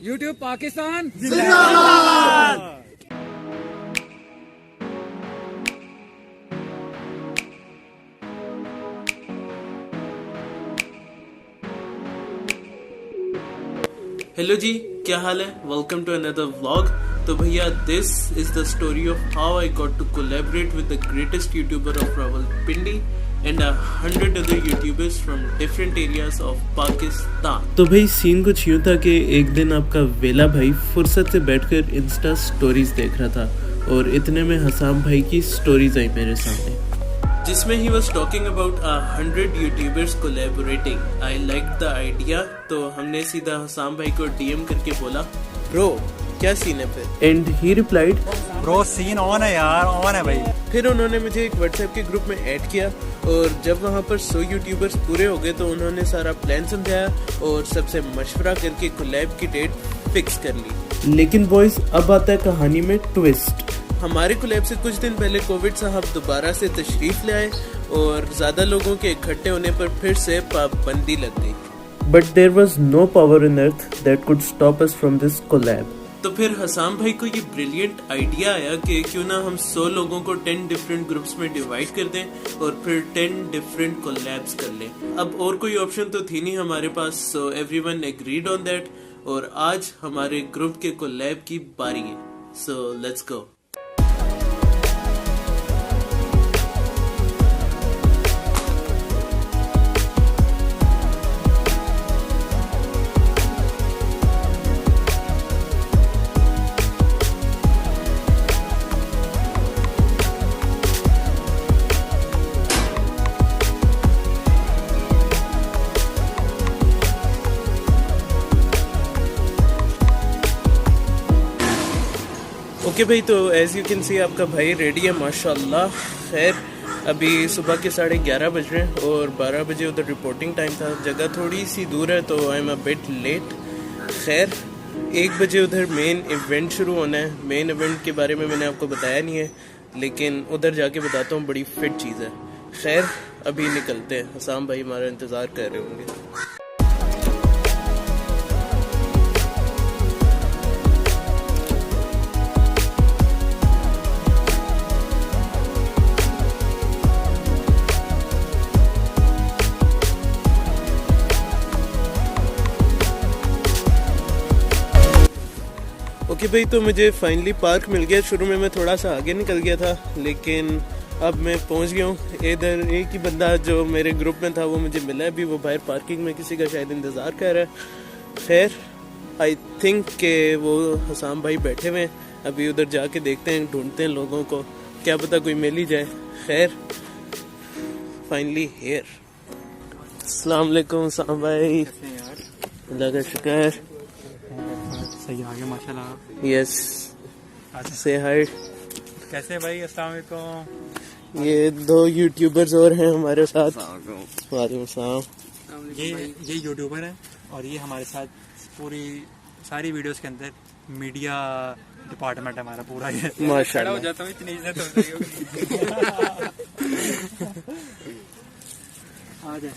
YouTube Pakistan जिंदाबाद। Hello जी, क्या हाल है? Welcome to another vlog. तो भैया, this is the story of how I got to collaborate with the greatest YouTuber of Rawalpindi and 100 other YouTubers from different areas of Pakistan। तो भाई scene कुछ यूँ था कि एक दिन आपका वेला भाई फुर्सत से बैठकर इंस्टा स्टोरीज देख रहा था और इतने में हसाम भाई की स्टोरीज आई मेरे सामने, जिसमें he was talking about 100 YouTubers collaborating. I like the idea, तो हमने सीधा हसाम भाई को डीएम करके बोला, ब्रो क्या सीन है फिर? And he replied, bro scene on है यार, ऑन है भाई। फिर उन्होंने मुझे एक व्हाट्सएप के ग्रुप में ऐड किया और जब वहाँ पर 100 यूट्यूबर्स पूरे हो गए तो उन्होंने सारा प्लान समझाया और सबसे मशवरा करके कोलैब की डेट फिक्स कर ली। लेकिन बॉयज, अब आता है कहानी में ट्विस्ट। हमारे कोलैब से कुछ दिन पहले कोविड साहब दोबारा से तशरीफ ले आए और ज्यादा लोगों के इकट्ठे होने पर फिर से पाबंदी लग गई। But there was no power in earth that could stop us from this collab. तो फिर हसाम भाई को ये ब्रिलियंट आइडिया आया कि क्यों ना हम 100 लोगों को 10 डिफरेंट ग्रुप्स में डिवाइड कर दें और फिर 10 डिफरेंट कोलैब्स कर लें। अब और कोई ऑप्शन तो थी नहीं हमारे पास, so everyone agreed on that और आज हमारे ग्रुप के कोलैब की बारी है। So let's go. ओके भाई, तो एज यू कैन सी आपका भाई रेडी है माशाल्लाह। खैर, अभी सुबह के 11:30 बज रहे हैं और 12 बजे उधर रिपोर्टिंग टाइम था। जगह थोड़ी सी दूर है तो I am a bit late. खैर, 1 बजे उधर मेन इवेंट शुरू होना है। मेन इवेंट के बारे में मैंने आपको बताया नहीं है, लेकिन उधर जाके बताता हूँ, बड़ी फिट चीज़ है। खैर, अभी निकलते हैं, हसाम भाई हमारा इंतज़ार कर रहे होंगे। ओके भाई, तो मुझे फाइनली पार्क मिल गया। शुरू में मैं थोड़ा सा आगे निकल गया था, लेकिन अब मैं पहुंच गया हूँ। इधर एक ही बंदा जो मेरे ग्रुप में था वो मुझे मिला है अभी, वो बाहर पार्किंग में किसी का शायद इंतज़ार कर रहा है। खैर, आई थिंक के वो हसाम भाई बैठे हुए हैं। अभी उधर जाके देखते हैं, ढूंढते हैं लोगों को, क्या पता कोई मिल ही जाए। खैर, फाइनली हियर। अस्सलाम वालेकुम हसाम भाई। अल्लाह का शुक्र, सही आ गया माशाल्लाह। यस, से हाय। कैसे भाई? अस्सलाम वालेकुम। ये 2 यूट्यूबर्स और हैं हमारे साथ। वालेकुम सलाम। ये यूट्यूबर हैं और ये हमारे साथ पूरी सारी वीडियोस के अंदर मीडिया डिपार्टमेंट हमारा पूरा है। माशाल्लाह, हो जाता हूँ, इतनी इज्जत हो रही है।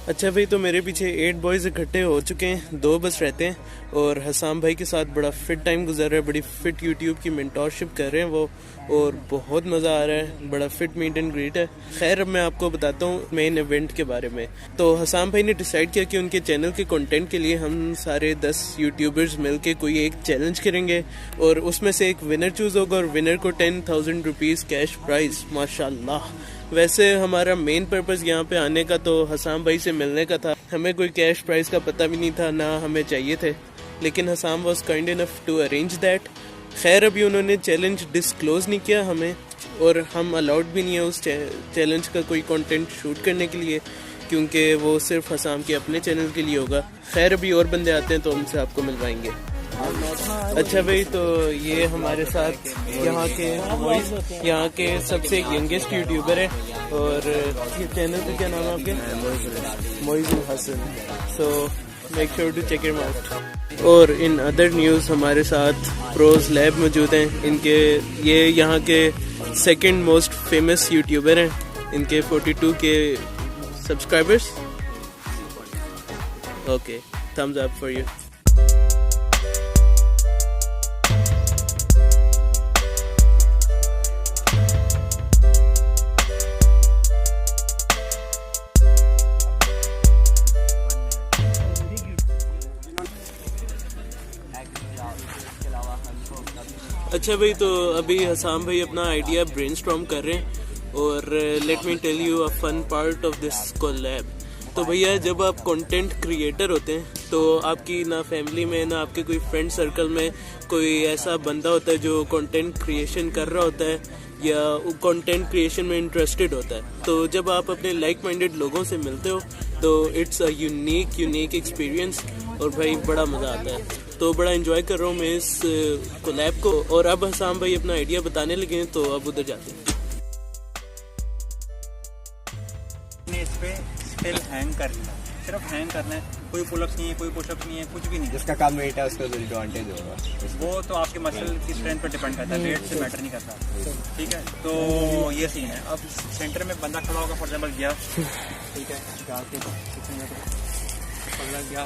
अच्छा भाई, तो मेरे पीछे 8 बॉयज इकट्ठे हो चुके हैं, 2 बस रहते हैं और हसाम भाई के साथ बड़ा फिट टाइम गुजर रहा है। बड़ी फिट यूट्यूब की मेंटोरशिप कर रहे हैं वो और बहुत मज़ा आ रहा है। बड़ा फिट मीट एंड ग्रीट है। खैर, अब मैं आपको बताता हूँ मेन इवेंट के बारे में। तो हसाम भाई ने डिसाइड किया कि उनके चैनल के कंटेंट के लिए हम सारे 10 यूट्यूबर्स मिलके कोई एक चैलेंज करेंगे और उसमें से एक विनर चूज होगा और विनर को 10,000 रुपीज़ कैश प्राइज। माशाल्लाह। वैसे हमारा मेन पर्पस यहाँ पे आने का तो हसाम भाई से मिलने का था। हमें कोई कैश प्राइस का पता भी नहीं था, ना हमें चाहिए थे, लेकिन Hassam was kind enough to arrange that. खैर, अभी उन्होंने चैलेंज डिस्क्लोज नहीं किया हमें और हम अलाउड भी नहीं है उस चैलेंज का कोई कंटेंट शूट करने के लिए, क्योंकि वो सिर्फ हसाम के अपने चैनल के लिए होगा। खैर, अभी और बंदे आते हैं तो हमसे आपको मिलवाएंगे। अच्छा भाई, तो ये हमारे साथ यहाँ के सबसे यंगेस्ट यूट्यूबर है और ये चैनल का क्या नाम है आपके? Moizul Hasan. So make sure to check him out. और इन अदर न्यूज़ हमारे साथ प्रोज लैब मौजूद हैं। इनके ये यहाँ के सेकंड मोस्ट फेमस यूट्यूबर हैं। इनके 42 के subscribers. Okay, thumbs up for you. अच्छा भाई, तो अभी हसाम भाई अपना आइडिया ब्रेनस्टॉर्म कर रहे हैं और let me tell you a fun part of this collab. तो भैया, जब आप कंटेंट क्रिएटर होते हैं तो आपकी ना फैमिली में ना आपके कोई फ्रेंड सर्कल में कोई ऐसा बंदा होता है जो कंटेंट क्रिएशन कर रहा होता है या कंटेंट क्रिएशन में इंटरेस्टेड होता है। तो जब आप अपने लाइक माइंडेड लोगों से मिलते हो तो इट्स अ यूनिक एक्सपीरियंस और भाई बड़ा मज़ा आता है। तो बड़ा एंजॉय कर रहा हूँ मैं इस कोलैब को। और अब हसाम भाई अपना आइडिया बताने लगे हैं, तो अब उधर जाते हैं। इस पे स्टिल हैंग कर लिया, सिर्फ हैंग करना है, कोई पुलअप्स नहीं है, कोई पुशअप्स नहीं है, कुछ भी नहीं। जिसका काम वेट है उसका एडवांटेज होगा। वो तो आपके मसल की स्ट्रेंथ पर डिपेंड करता है, वेट से मैटर नहीं करता। ठीक है, तो ये सीन है। अब सेंटर में बंदा खड़ा होगा, फॉर एग्जाम्पल गया, ठीक है, जाके पकड़ा गया।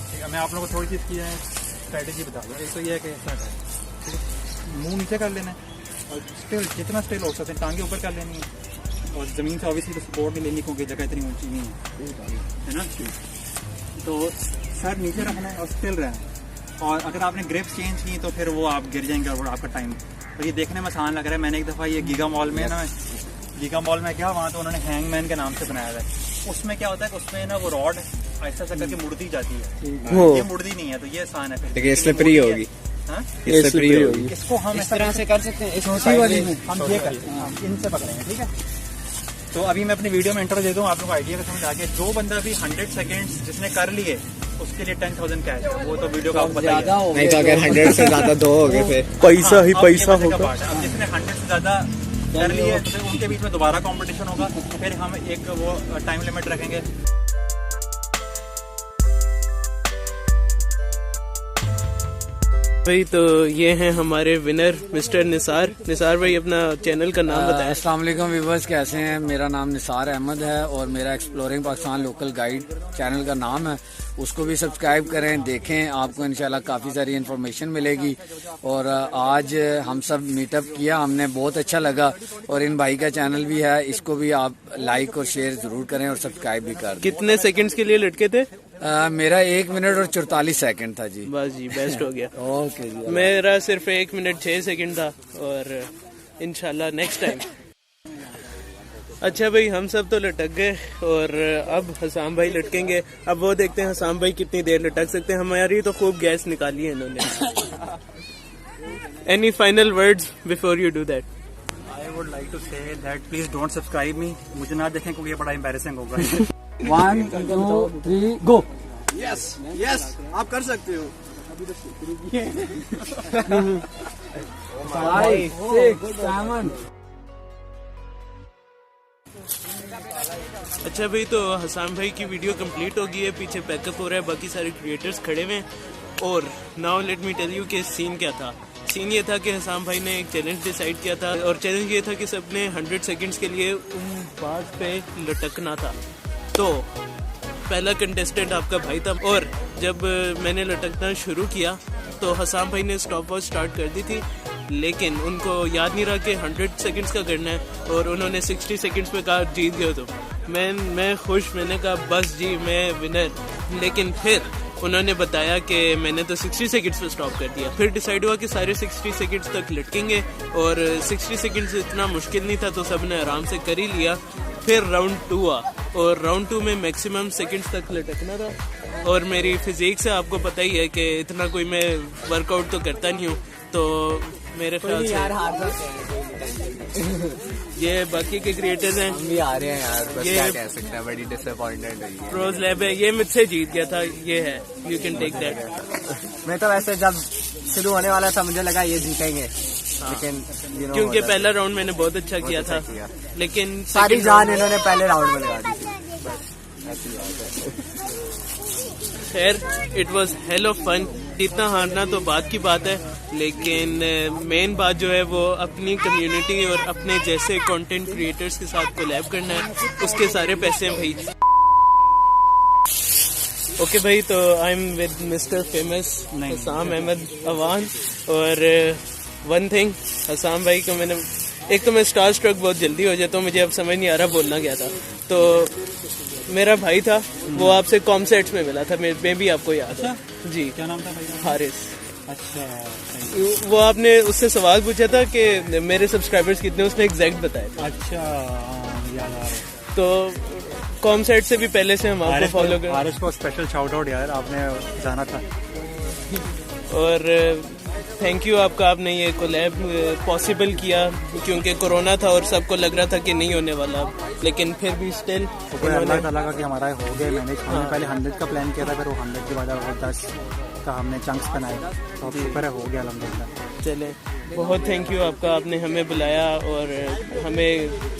ठीक है, मैं आप लोगों को थोड़ी चीज़ की है स्ट्रैटेजी बता दूँ। एक तो ये है कि ऐसा है, मुंह नीचे कर लेना है और स्टिल जितना स्टिल हो सकते हैं टांगे ऊपर कर लेनी है। और ज़मीन से ऑब्वियसली तो सपोर्ट नहीं लेनी क्योंकि जगह इतनी ऊंची नहीं है ना। तो सर नीचे रखना है और स्टिल रहना है। और अगर आपने ग्रिप्स चेंज की तो फिर वो आप गिर जाएंगे और आपका टाइम। तो ये देखने में आसान लग रहा है। मैंने एक दफ़ा ये गीगा मॉल में ना, गीगा मॉल में क्या, वहाँ तो उन्होंने हैंगमैन के नाम से बनाया है। उसमें क्या होता है कि उसमें ना वो रॉड ऐसा ऐसा करके मुड़ती जाती है, ये मुड़ती नहीं है, तो ये आसान है। फिर स्लिपरी होगी, स्लिपरी होगी। इसको हम इस तरह से कर सकते हैं, छोटी वाली में हम ये करते हैं, हम इनसे पकड़ेंगे। ठीक है, तो अभी मैं अपनी वीडियो में इंट्रो दे दूँ, आप लोग आइडिया का समझ आ गया। जो बंदा भी 100 सेकेंड्स जिसने कर लिए उसके लिए 10,000 कैश है। वो तो वीडियो का आपको पता ही है। नहीं तो अगर 100 से ज्यादा 2 हो गए फिर पैसा ही पैसा अब ये होगा। पार्ट है। अब जिसने 100 से ज्यादा कर लिए तो फिर उनके बीच में दोबारा कंपटीशन होगा। फिर हम एक वो टाइम लिमिट रखेंगे। भाई, तो ये हैं हमारे विनर मिस्टर निसार। निसार भाई, अपना चैनल का नाम बताएं। अस्सलाम वालेकुम व्यूवर्स, कैसे हैं? मेरा नाम निसार अहमद है और मेरा exploring Pakistan local guide channel का नाम है। उसको भी सब्सक्राइब करें, देखें, आपको इंशाल्लाह काफ़ी सारी इन्फॉर्मेशन मिलेगी। और आज हम सब मीटअप किया, हमने बहुत अच्छा लगा। और इन भाई का चैनल भी है, इसको भी आप लाइक और शेयर ज़रूर करें और सब्सक्राइब भी कर दें। कितने सेकंड्स के लिए लटके थे? मेरा 1 मिनट और 44 सेकंड था जी। बस जी, बेस्ट हो गया। ओके जी। मेरा सिर्फ 1 मिनट 6 सेकंड था और इंशाल्लाह नेक्स्ट टाइम। अच्छा भाई, हम सब तो लटक गए और अब हसाम भाई लटकेंगे। अब वो देखते हैं हसाम भाई कितनी देर लटक सकते हैं। हमारी तो खूब गैस निकाली है इन्होंने। Any final words before you do that? I would like to say that please don't subscribe me. मुझे ना देखें क्योंकि ये बड़ा एम्बैरेसिंग होगा। 1 2 3 गो। यस यस, आप कर सकते हो। 5 6 7। अच्छा भाई, तो हसाम भाई की वीडियो कंप्लीट हो गई है, पीछे पैकअप हो रहा है, बाकी सारे क्रिएटर्स खड़े हुए हैं। और now let me tell you कि सीन क्या था। सीन ये था कि हसाम भाई ने एक चैलेंज डिसाइड किया था और चैलेंज ये था कि सबने 100 सेकंड्स के लिए उन बात पे लटकना था। तो पहला कंटेस्टेंट आपका भाई था और जब मैंने लटकना शुरू किया तो हसाम भाई ने स्टॉप वॉच स्टार्ट कर दी थी, लेकिन उनको याद नहीं रहा कि 100 सेकंड्स का करना है और उन्होंने 60 सेकंड्स में कहा जीत गया। तो मैं खुश, मैंने कहा बस जी मैं विनर। लेकिन फिर उन्होंने बताया कि मैंने तो 60 सेकंड्स पे स्टॉप कर दिया। फिर डिसाइड हुआ कि सारे 60 सेकंड्स तक लटकेंगे और 60 सेकंड्स इतना मुश्किल नहीं था तो सब ने आराम से कर ही लिया। फिर राउंड 2 हुआ और राउंड 2 में मैक्सिमम सेकंड्स तक लटकना था। और मेरी फिजिक से आपको पता ही है कि इतना कोई मैं वर्कआउट तो करता नहीं हूँ, तो मेरे ख्याल से ये बाकी के क्रिएटर्स हैं, हम भी आ रहे हैं यार, बस ये क्या कह सकते हैं, बड़ी डिसअपॉइंटेड है। प्रोज लैब है, ये मुझसे जीत गया था, ये है, यू कैन टेक दैट। मैं तो वैसे जब शुरू होने वाला था मुझे लगा ये जीतेंगे, लेकिन क्योंकि पहला राउंड मैंने बहुत अच्छा किया था, लेकिन सारी जान इन्होंने पहले राउंड में लगा दी थी। खैर, it was hell of fun. जीतना हारना तो बात की बात है, लेकिन मेन बात जो है वो अपनी कम्युनिटी और अपने जैसे कंटेंट क्रिएटर्स के साथ कोलैब करना है, उसके सारे पैसे हैं भाई। ओके भाई, तो I am with mister famous Hassam Ahmed Awan. और वन थिंग, हसाम भाई को मैंने, एक तो मैं स्टार स्ट्रक बहुत जल्दी हो जाता हूँ, मुझे अब समझ नहीं आ रहा बोलना क्या था। तो मेरा भाई था, वो आपसे कॉमसेट्स में मिला था, मैं भी आपको याद है जी। क्या नाम था भाई? हारिस। अच्छा वो आपने उससे सवाल पूछा था कि मेरे सब्सक्राइबर्स कितने, उसने एग्जैक्ट बताया। अच्छा याद आ रहा है। तो कॉम साइड से भी पहले से हम आपको फॉलो कर, आरिश को स्पेशल शाउट आउट यार, आपने जाना था। और थैंक यू आपका, आपने ये कोलैब पॉसिबल किया क्योंकि कोरोना था और सबको लग रहा था कि नहीं होने वाला, लेकिन फिर भी स्टिल अल्लाह ताला का कि हमारा हो गया मैनेज। हमने पहले 100 का प्लान किया था, फिर वो 100 के बाद वो 10 का हमने चंक्स बनाए, तो शुक्र है हो गया अल्हम्दुलिल्लाह। चले, बहुत थैंक यू आपका, आपने हमें बुलाया और हमें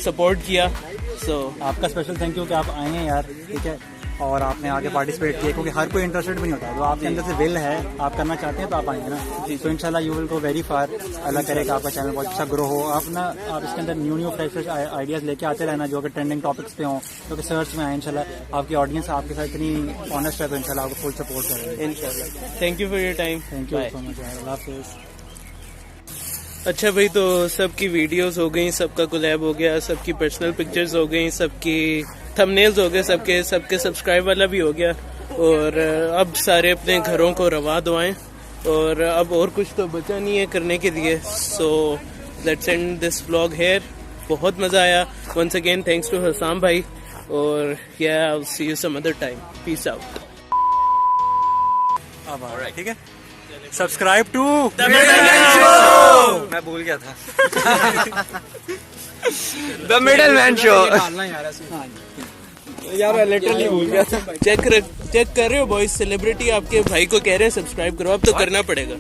सपोर्ट किया। सो आपका स्पेशल थैंक यू कि आप आए हैं यार, ठीक है, और आपने आगे पार्टिसिपेट किया, क्योंकि हर कोई इंटरेस्टेड भी नहीं होता है। जो आपके अंदर से विल है, आप करना चाहते हैं तो आप आएंगे ना, तो इंशाल्लाह you will go very far. अल्लाह करेगा आपका चैनल बहुत अच्छा ग्रो हो। आप इसके अंदर न्यू फ्रेश आइडियाज़ लेके आते रहना जो कि ट्रेंडिंग टॉपिक्स पे हों, जो कि सर्च में आए। इंशाल्लाह आपकी ऑडियंस आपके साथ इतनी ऑनेस्ट है तो इंशाल्लाह आपको फुल सपोर्ट करेंगे इंशाल्लाह। Thank you for your time. Thank you so much, अल्लाह हाफिज़। अच्छा भाई, तो सबकी वीडियोस हो गई, सबका कोलैब हो गया, सबकी पर्सनल पिक्चर्स हो गई, सबकी थंबनेल्स हो गए, सबके सब्सक्राइब वाला भी हो गया, और अब सारे अपने घरों को रवा दवाएं, और अब और कुछ तो बचा नहीं है करने के लिए। So let's end this vlog here. बहुत मज़ा आया। Once again thanks to Hassam भाई, और yeah I will see you some other time. Peace out. ठीक है, सब्सक्राइब टू मैं भूल गया था। The middle man show. यार लिटरली भूल गया था। चेक कर रहे हो बॉयज, सेलिब्रिटी आपके भाई को कह रहे हैं सब्सक्राइब करो, अब तो करना पड़ेगा।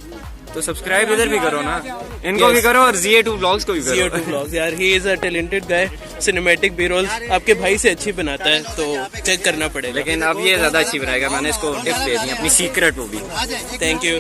तो सब्सक्राइब इधर भी करो ना, इनको भी करो और ZA2 व्लॉग्स को भी करो। ZA2 व्लॉग्स यार, he is a talented guy, cinematic B rolls आपके भाई से अच्छी बनाता है, तो चेक करना पड़ेगा। लेकिन अब ये ज्यादा अच्छी बनाएगा, मैंने इसको टिप दे दी अपनी सीक्रेट वो भी। Thank you.